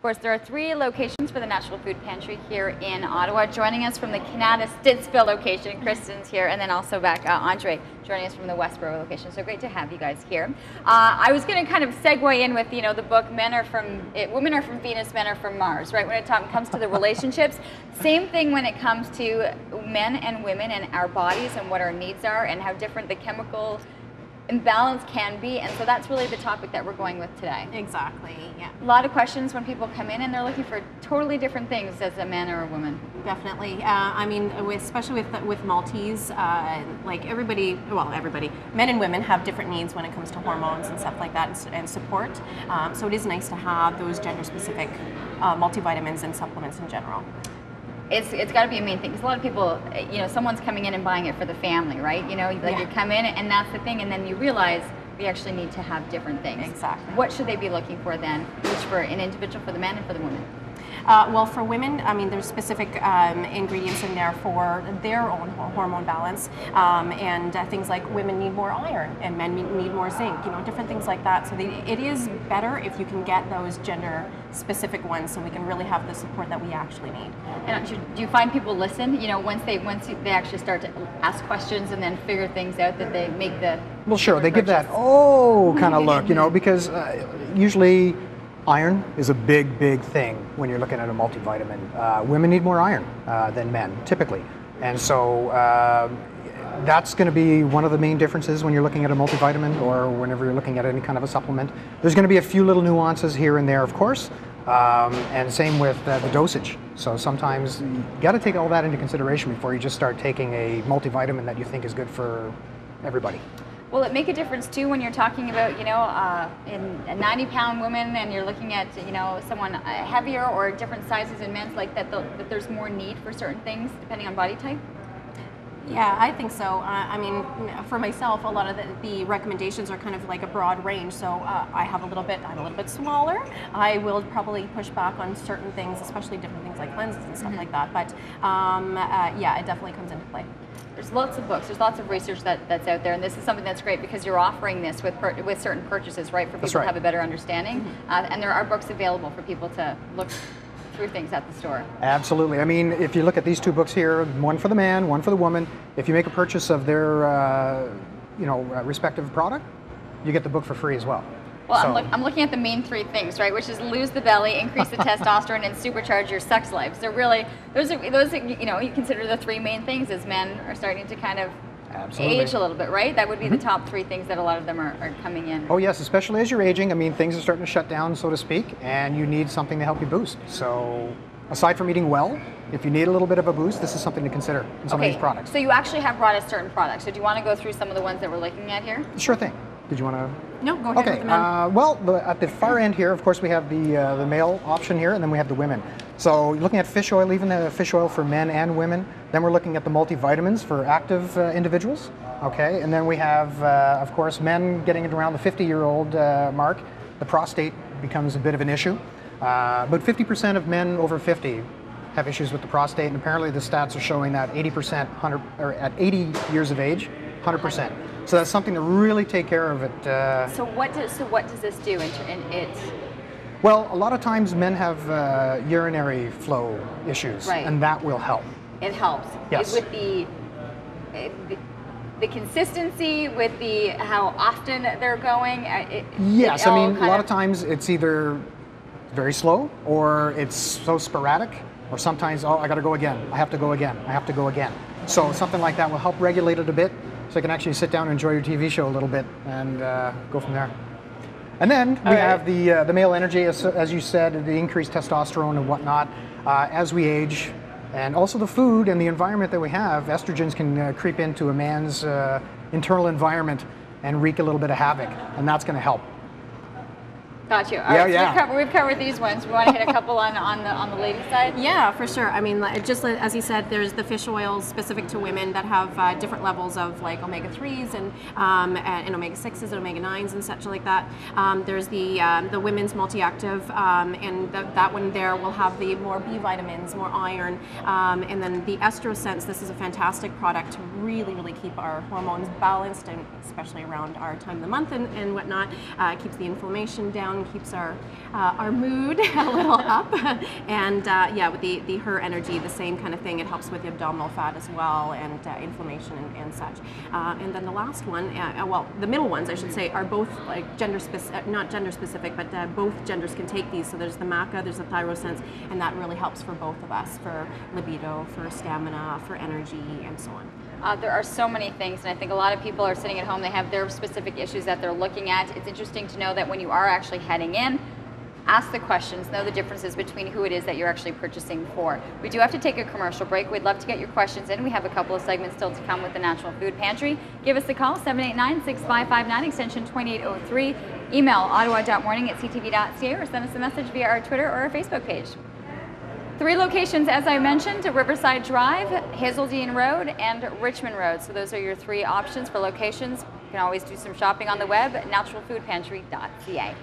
course, there are 3 locations for the Natural Food Pantry here in Ottawa. Joining us from the Kanata Stittsville location, Kristen's here, and then also back Andre joining us from the Westboro location. So great to have you guys here. I was going to kind of segue in with, the book women are from Venus, men are from Mars, right? When it comes to the relationships, same thing when it comes to men and women and our bodies and what our needs are and how different the chemical imbalance can be, and so that's really the topic that we're going with today. Exactly, yeah. A lot of questions when people come in and they're looking for totally different things as a man or a woman. Definitely. I mean, especially with Maltese, like everybody, men and women have different needs when it comes to hormones and stuff like that and support. So it is nice to have those gender-specific multivitamins and supplements in general. It's got to be a main thing, because a lot of people, someone's coming in and buying it for the family, right? You come in and that's the thing, and then you realize we actually need to have different things. Exactly. What should they be looking for then, each for an individual, for the man and for the woman? Well, for women, I mean, there's specific ingredients in there for their own hormone balance, and things like women need more iron and men need more zinc, different things like that. So it is better if you can get those gender-specific ones, so we can really have the support that we actually need. And do you find people listen? Once they actually start to ask questions and then figure things out, that they make the they give that kind of look, because usually iron is a big thing when you're looking at a multivitamin. Women need more iron than men, typically. And so that's going to be one of the main differences when you're looking at a multivitamin or whenever you're looking at any kind of a supplement. There's going to be a few little nuances here and there, of course, and same with the dosage. So sometimes you got to take all that into consideration before you just start taking a multivitamin that you think is good for everybody. Will it make a difference too when you're talking about, in a 90-pound woman and you're looking at, someone heavier or different sizes in men's, like that there's more need for certain things depending on body type? Yeah, I think so. I mean, for myself, a lot of the recommendations are kind of like a broad range. So I'm a little bit smaller. I will probably push back on certain things, especially different things like cleanses and stuff like that. But yeah, it definitely comes into play. There's lots of books, there's lots of research that's out there, and this is something that's great because you're offering this with certain purchases, right, for people to have a better understanding. And there are books available for people to look through things at the store. Absolutely. I mean, if you look at these 2 books here, one for the man, one for the woman, if you make a purchase of their respective product, you get the book for free as well. Well, so I'm looking at the main 3 things, right? Which is lose the belly, increase the testosterone, and supercharge your sex life. So really, those you consider the 3 main things as men are starting to kind of age a little bit, right? That would be the top 3 things that a lot of them are coming in. Oh yes, especially as you're aging. I mean, things are starting to shut down, so to speak, and you need something to help you boost. So aside from eating well, if you need a little bit of a boost, this is something to consider in some of these products. So you actually have brought us certain products. So do you want to go through some of the ones that we're looking at here? Sure thing. Did you want to? No, go ahead. Okay. Well, at the far end here, of course, we have the male option here, and then we have the women. So you're looking at fish oil, even the fish oil for men and women. Then we're looking at the multivitamins for active individuals. Okay, and then we have, of course, men getting around the 50-year-old mark. The prostate becomes a bit of an issue. But 50% of men over 50 have issues with the prostate, and apparently the stats are showing that 80%, at 80 years of age, 100%. So that's something to really take care of it. So what does this do in it? Well, a lot of times men have urinary flow issues, and that will help. It helps. Yes. With the consistency, with how often they're going. Yes, I mean, a lot of times it's either very slow or it's so sporadic, or sometimes, oh, I got to go again. I have to go again. I have to go again. So something like that will help regulate it a bit, so you can actually sit down and enjoy your TV show a little bit and go from there. And then we have the male energy, as you said, the increased testosterone and whatnot as we age, and also the food and the environment that we have. Estrogens can creep into a man's internal environment and wreak a little bit of havoc, and that's going to help. Got you. All right, so we've covered these ones. We want to hit a couple on the ladies' side? Yeah, for sure. I mean, just as you said, there's the fish oils specific to women that have different levels of like omega-3s and omega-6s and omega-9s and such like that. There's the women's multi-active, and that one there will have the more B vitamins, more iron, and then the EstroSense. This is a fantastic product to really keep our hormones balanced, and especially around our time of the month and whatnot. Keeps the inflammation down. down, keeps our mood a little up, and yeah, with the her energy, the same kind of thing. It helps with the abdominal fat as well, and inflammation and such. And then the last one, well, the middle ones I should say, are both like not gender specific, but both genders can take these. So there's the maca, there's the ThyroSense, and that really helps for both of us, for libido, for stamina, for energy, and so on. There are so many things, and I think a lot of people are sitting at home, they have their specific issues that they're looking at. It's interesting to know that when you are actually heading in, ask the questions, know the differences between who it is that you're actually purchasing for. We do have to take a commercial break. We'd love to get your questions in. We have a couple of segments still to come with the Natural Food Pantry. Give us a call, 789-6559, extension 2803. Email ottawa.morning@ctv.ca, or send us a message via our Twitter or our Facebook page. 3 locations, as I mentioned, Riverside Drive, Hazeldean Road, and Richmond Road. So those are your 3 options for locations. You can always do some shopping on the web at naturalfoodpantry.ca.